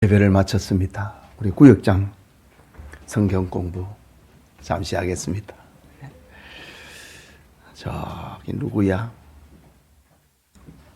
예배를 마쳤습니다. 우리 구역장 성경 공부 잠시 하겠습니다. 저기 누구야?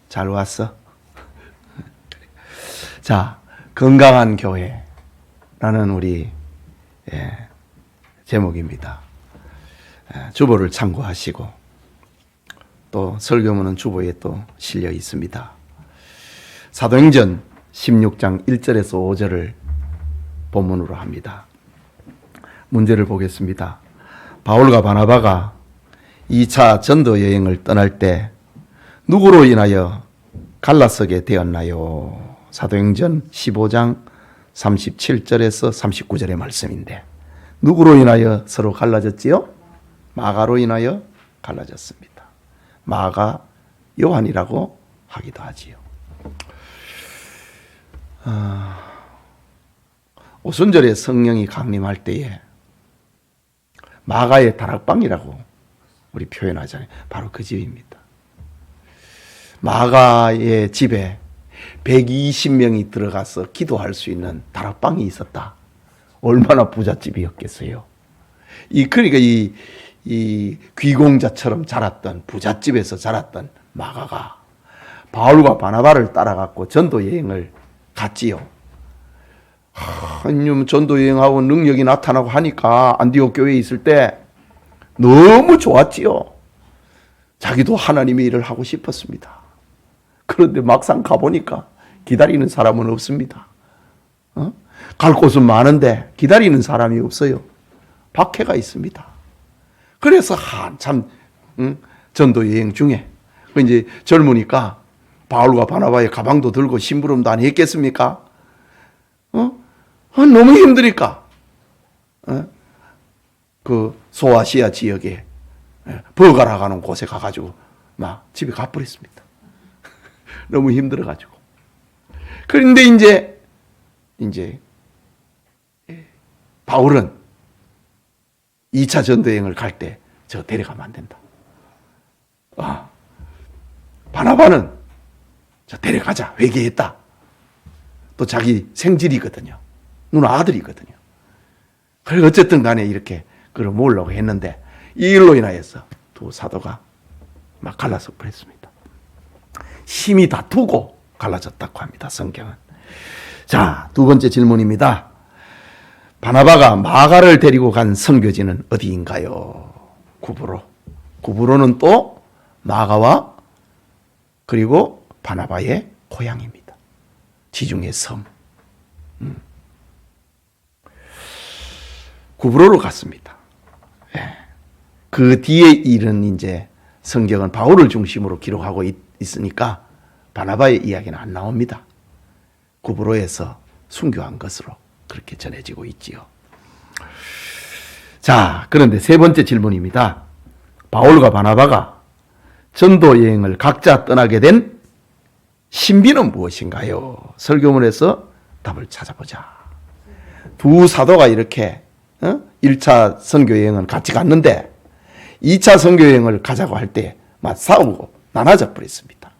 잘 왔어? 자, 건강한 교회라는 우리 제목입니다. 주보를 참고하시고 또 설교문은 주보에 또 실려 있습니다. 사도행전 16장 1절에서 5절을 본문으로 합니다. 문제를 보겠습니다. 바울과 바나바가 2차 전도 여행을 떠날 때 누구로 인하여 갈라서게 되었나요? 사도행전 15장 37절에서 39절의 말씀인데 누구로 인하여 서로 갈라졌지요? 마가로 인하여 갈라졌습니다. 마가 요한이라고 하기도 하지요. 오순절에 성령이 강림할 때에 마가의 다락방이라고 우리 표현하잖아요. 바로 그 집입니다. 마가의 집에 120명이 들어가서 기도할 수 있는 다락방이 있었다. 얼마나 부잣집이었겠어요. 그러니까 이 귀공자처럼 자랐던 부잣집에서 자랐던 마가가 바울과 바나바를 따라갔고 전도 여행을 갔지요. 전도 여행하고 능력이 나타나고 하니까 안디옥 교회에 있을 때 너무 좋았지요. 자기도 하나님의 일을 하고 싶었습니다. 그런데 막상 가보니까 기다리는 사람은 없습니다. 갈 곳은 많은데 기다리는 사람이 없어요. 박해가 있습니다. 그래서 한참 전도 여행 중에 이제 젊으니까 바울과 바나바의 가방도 들고 심부름도 안 했겠습니까? 너무 힘드니까 그 소아시아 지역에 버가라 가는 곳에 가가지고 막 집에 가버렸습니다. 너무 힘들어가지고. 그런데 이제 바울은 2차 전도여행을 갈 때 저 데려가면 안 된다. 바나바는 저 데려가자 회개했다. 또 자기 생질이거든요. 누나 아들이거든요. 그래서 어쨌든 간에 이렇게 그걸 모으려고 했는데 이 일로 인하여서 두 사도가 막 갈라서 버렸습니다. 심히 다투고 갈라졌다고 합니다. 성경은. 자, 두 번째 질문입니다. 바나바가 마가를 데리고 간 선교지는 어디인가요? 구브로. 구브로는 또 마가와 그리고 바나바의 고향입니다. 지중해 섬. 구브로로 갔습니다. 그 뒤에 일은 이제 성경은 바울을 중심으로 기록하고 있으니까 바나바의 이야기는 안 나옵니다. 구브로에서 순교한 것으로 그렇게 전해지고 있지요. 자, 그런데 세 번째 질문입니다. 바울과 바나바가 전도 여행을 각자 떠나게 된 신비는 무엇인가요? 설교문에서 답을 찾아보자. 두 사도가 이렇게 1차 선교 여행은 같이 갔는데 2차 선교 여행을 가자고 할 때 막 싸우고 나눠져 버렸습니다.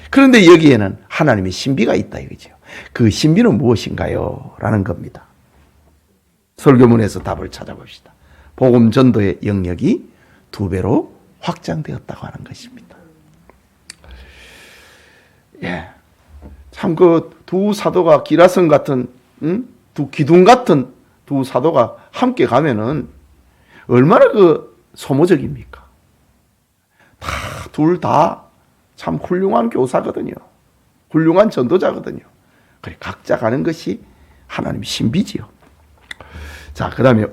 그런데 여기에는 하나님의 신비가 있다 이거죠. 그 신비는 무엇인가요? 라는 겁니다. 설교문에서 답을 찾아봅시다. 복음 전도의 영역이 2배로 확장되었다고 하는 것입니다. 참 그 두 사도가 기라성 같은 두 기둥 같은 두 사도가 함께 가면은 얼마나 그 소모적입니까? 둘 다 참 훌륭한 교사거든요. 훌륭한 전도자거든요. 그래 각자 가는 것이 하나님 신비지요. 자, 그 다음에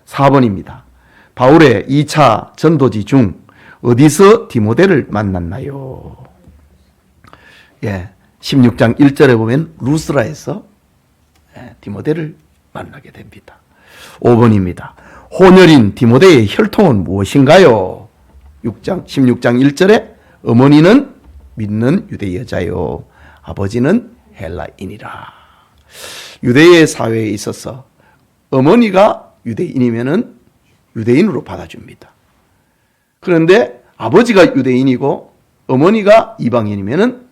4번입니다. 바울의 2차 전도지 중 어디서 디모데를 만났나요? 16장 1절에 보면 루스라에서 디모데를 만나게 됩니다. 5번입니다. 혼혈인 디모데의 혈통은 무엇인가요? 16장 1절에 어머니는 믿는 유대 여자요 아버지는 헬라인이라. 유대의 사회에 있어서 어머니가 유대인이면은 유대인으로 받아줍니다. 그런데 아버지가 유대인이고 어머니가 이방인이면은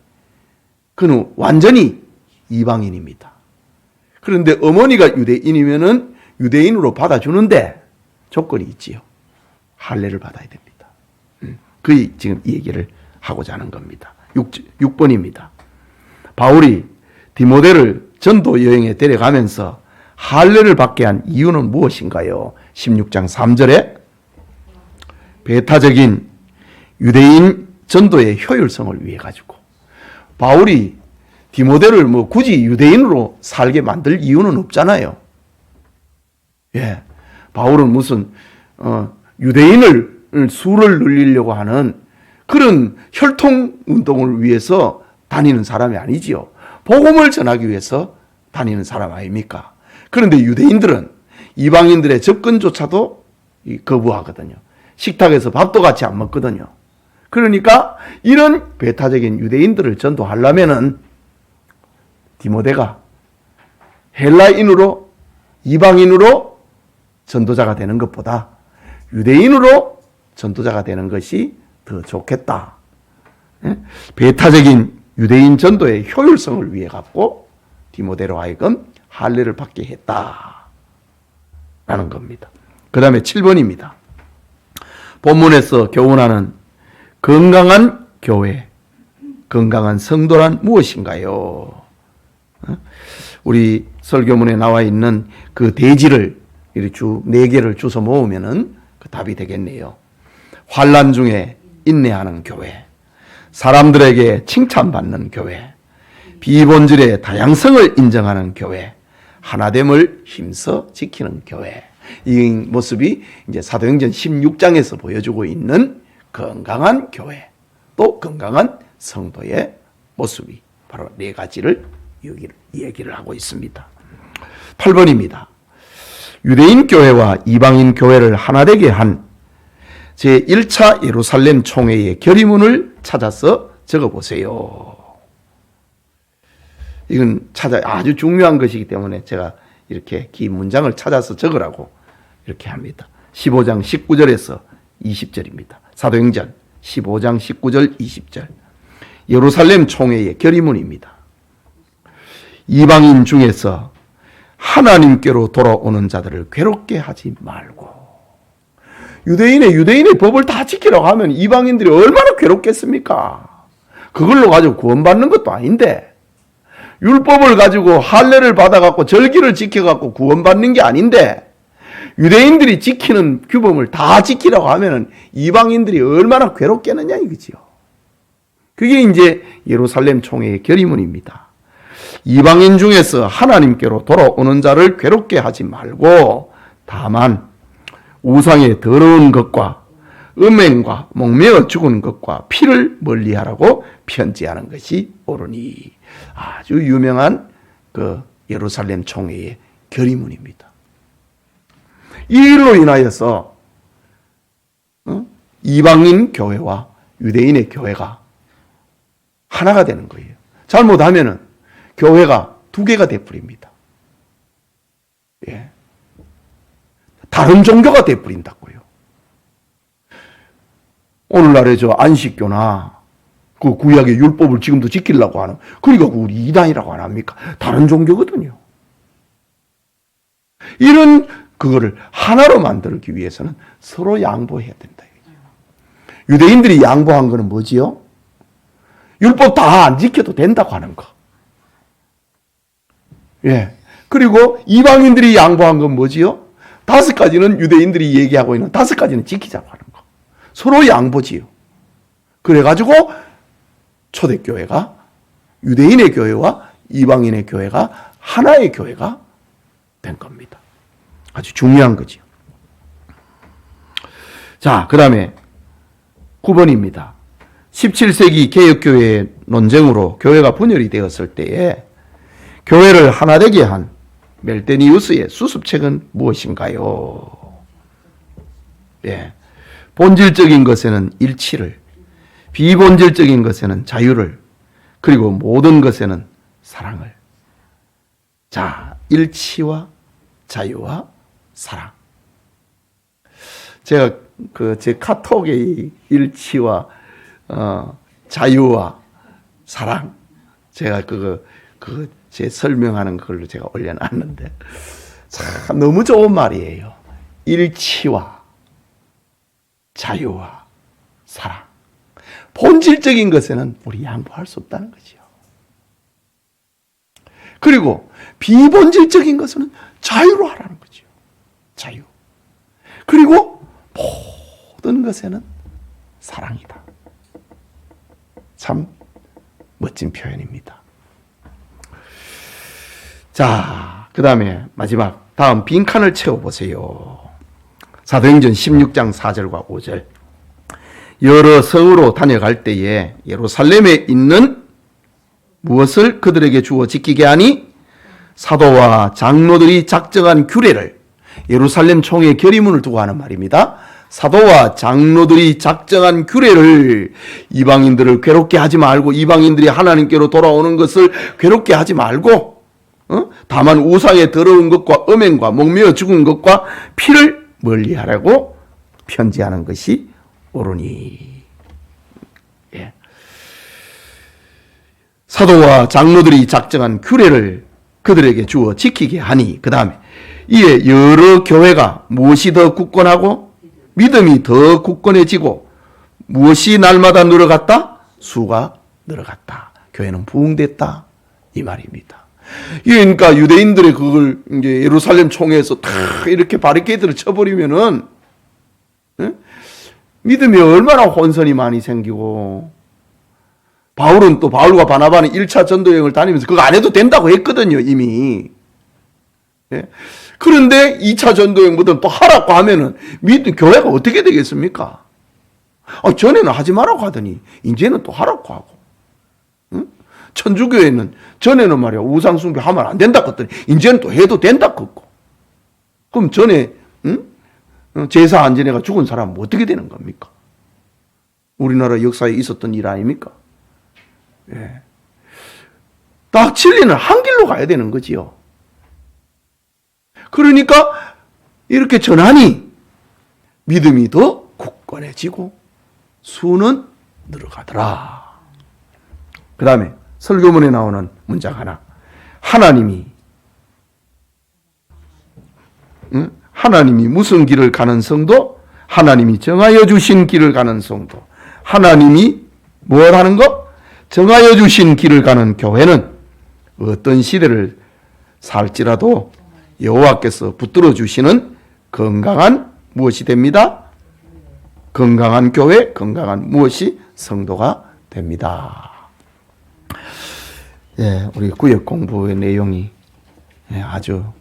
그는 완전히 이방인입니다. 그런데 어머니가 유대인이면은 유대인으로 받아주는데 조건이 있지요. 할례를 받아야 됩니다. 그게 지금 이 얘기를 하고자 하는 겁니다. 6번입니다. 바울이 디모데를 전도 여행에 데려가면서 할례를 받게 한 이유는 무엇인가요? 16장 3절에 배타적인 유대인 전도의 효율성을 위해 가지고 바울이 디모데를 굳이 유대인으로 살게 만들 이유는 없잖아요. 예, 바울은 무슨 유대인을 수를 늘리려고 하는 그런 혈통 운동을 위해서 다니는 사람이 아니지요. 복음을 전하기 위해서 다니는 사람 아닙니까? 그런데 유대인들은 이방인들의 접근조차도 거부하거든요. 식탁에서 밥도 같이 안 먹거든요. 그러니까 이런 배타적인 유대인들을 전도하려면은 디모데가 헬라인으로 이방인으로 전도자가 되는 것보다 유대인으로 전도자가 되는 것이 더 좋겠다. 배타적인 유대인 전도의 효율성을 위해 갖고 디모데로 하여금 할례를 받게 했다라는 겁니다. 그 다음에 7번입니다. 본문에서 교훈하는 건강한 교회, 건강한 성도란 무엇인가요? 우리 설교문에 나와 있는 그 대지를 이렇게 쭉 4개를 주워 모으면은 그 답이 되겠네요. 환난 중에 인내하는 교회, 사람들에게 칭찬받는 교회, 비본질의 다양성을 인정하는 교회, 하나됨을 힘써 지키는 교회. 이 모습이 이제 사도행전 16장에서 보여주고 있는 건강한 교회, 또 건강한 성도의 모습이 바로 4가지를 얘기를 하고 있습니다. 8번입니다. 유대인 교회와 이방인 교회를 하나 되게 한 제1차 예루살렘 총회의 결의문을 찾아서 적어보세요. 이건 아주 중요한 것이기 때문에 제가 이렇게 긴 문장을 찾아서 적으라고 이렇게 합니다. 15장 19절에서 20절입니다. 사도행전 15장 19절 20절. 예루살렘 총회의 결의문입니다. 이방인 중에서 하나님께로 돌아오는 자들을 괴롭게 하지 말고. 유대인의 법을 다 지키라고 하면 이방인들이 얼마나 괴롭겠습니까? 그걸로 가지고 구원받는 것도 아닌데, 율법을 가지고 할례를 받아갖고 절기를 지켜갖고 구원받는 게 아닌데, 유대인들이 지키는 규범을 다 지키라고 하면은 이방인들이 얼마나 괴롭겠느냐 이거지요. 그게 이제 예루살렘 총회의 결의문입니다. 이방인 중에서 하나님께로 돌아오는 자를 괴롭게 하지 말고 다만 우상의 더러운 것과 음행과 목매어 죽은 것과 피를 멀리하라고 편지하는 것이 옳으니. 아주 유명한 그 예루살렘 총회의 결의문입니다. 이 일로 인하여서 이방인 교회와 유대인의 교회가 하나가 되는 거예요. 잘못하면은 교회가 2개가 돼버립니다. 예. 다른 종교가 돼버린다고요. 오늘날의 저 안식교나 그 구약의 율법을 지금도 지키려고 하는, 그러니까 우리 이단이라고 안 합니까? 다른 종교거든요. 이런 그거를 하나로 만들기 위해서는 서로 양보해야 된다. 유대인들이 양보한 거는 뭐지요? 율법 다 안 지켜도 된다고 하는 거. 예. 그리고 이방인들이 양보한 건 뭐지요? 5가지는 유대인들이 얘기하고 있는 5가지는 지키자고 하는 거. 서로 양보지요. 그래가지고 초대교회가 유대인의 교회와 이방인의 교회가 하나의 교회가 된 겁니다. 아주 중요한 거지요. 자, 그 다음에 9번입니다. 17세기 개혁교회의 논쟁으로 교회가 분열이 되었을 때에 교회를 하나 되게 한 멜데니우스의 수습책은 무엇인가요? 예. 본질적인 것에는 일치를, 비본질적인 것에는 자유를, 그리고 모든 것에는 사랑을. 자, 일치와 자유와 사랑. 제가 제 카톡의 일치와 자유와 사랑, 제가 제 설명하는 걸로 제가 올려놨는데 참 너무 좋은 말이에요. 일치와 자유와 사랑. 본질적인 것에는 우리 양보할 수 없다는 거죠. 그리고 비본질적인 것은 자유로 하라는 거죠. 자유. 그리고 모든 것에는 사랑이다. 참 멋진 표현입니다. 자, 그 다음에 마지막 다음 빈칸을 채워보세요. 사도행전 16장 4절과 5절. 여러 성으로 다녀갈 때에 예루살렘에 있는 무엇을 그들에게 주어 지키게 하니 사도와 장로들이 작정한 규례를, 예루살렘 총회 결의문을 두고 하는 말입니다. 사도와 장로들이 작정한 규례를, 이방인들을 괴롭게 하지 말고 이방인들이 하나님께로 돌아오는 것을 괴롭게 하지 말고 다만 우상의 더러운 것과 음행과 목매어 죽은 것과 피를 멀리하라고 편지하는 것이 옳으니. 예. 사도와 장로들이 작정한 규례를 그들에게 주어 지키게 하니, 그 다음에 이에 여러 교회가 무엇이 더 굳건하고 믿음이 더 굳건해지고 무엇이 날마다 늘어갔다? 수가 늘어갔다. 교회는 부흥됐다. 이 말입니다. 그러니까 유대인들의 그걸 이제 예루살렘 총회에서 다 이렇게 바리케이드를 쳐버리면은 믿음이 얼마나 혼선이 많이 생기고, 바울은 또 바울과 바나바는 1차 전도여행을 다니면서 그거 안 해도 된다고 했거든요, 이미. 예? 그런데 2차 전도여행부터 또 하라고 하면은 교회가 어떻게 되겠습니까? 전에는 하지 말라고 하더니 이제는 또 하라고 하고. 응? 천주교회는 전에는 말이야 우상숭배 하면 안 된다 했더니 이제는 또 해도 된다 했고. 그럼 전에 제사 안 지내가 죽은 사람은 어떻게 되는 겁니까? 우리나라 역사에 있었던 일 아닙니까? 예. 딱 진리는 한 길로 가야 되는 거지요. 그러니까 이렇게 전하니 믿음이 더 굳건해지고 수는 늘어가더라. 그 다음에 설교문에 나오는 문장 하나. 하나님이 무슨 길을 가는 성도? 하나님이 정하여 주신 길을 가는 성도. 하나님이 뭘 하는 거? 정하여 주신 길을 가는 교회는 어떤 시대를 살지라도 여호와께서 붙들어 주시는 건강한 무엇이 됩니다? 건강한 교회, 건강한 무엇이? 성도가 됩니다. 예, 우리 구역 공부의 내용이 아주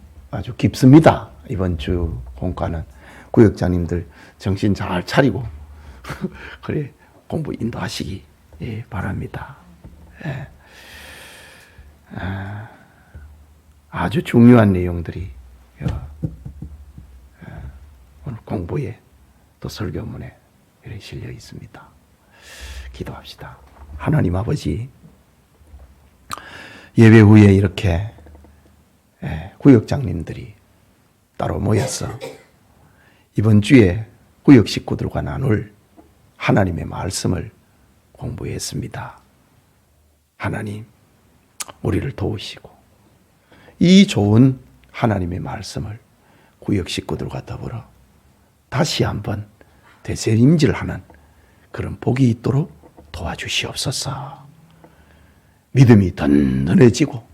깊습니다. 이번 주 본과는 구역장님들 정신 잘 차리고 그래 공부 인도하시기 바랍니다. 예. 아주 중요한 내용들이 오늘 공부에 또 설교문에 실려 있습니다. 기도합시다. 하나님 아버지, 예배 후에 이렇게 구역장님들이 따로 모여서 이번 주에 구역 식구들과 나눌 하나님의 말씀을 공부했습니다. 하나님, 우리를 도우시고 이 좋은 하나님의 말씀을 구역 식구들과 더불어 다시 한번 되새김질하는 그런 복이 있도록 도와주시옵소서. 믿음이 든든해지고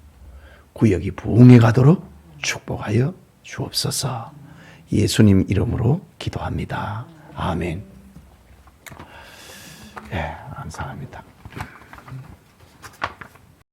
구역이 부흥해 가도록 축복하여 주옵소서. 예수님 이름으로 기도합니다. 아멘. 감사합니다.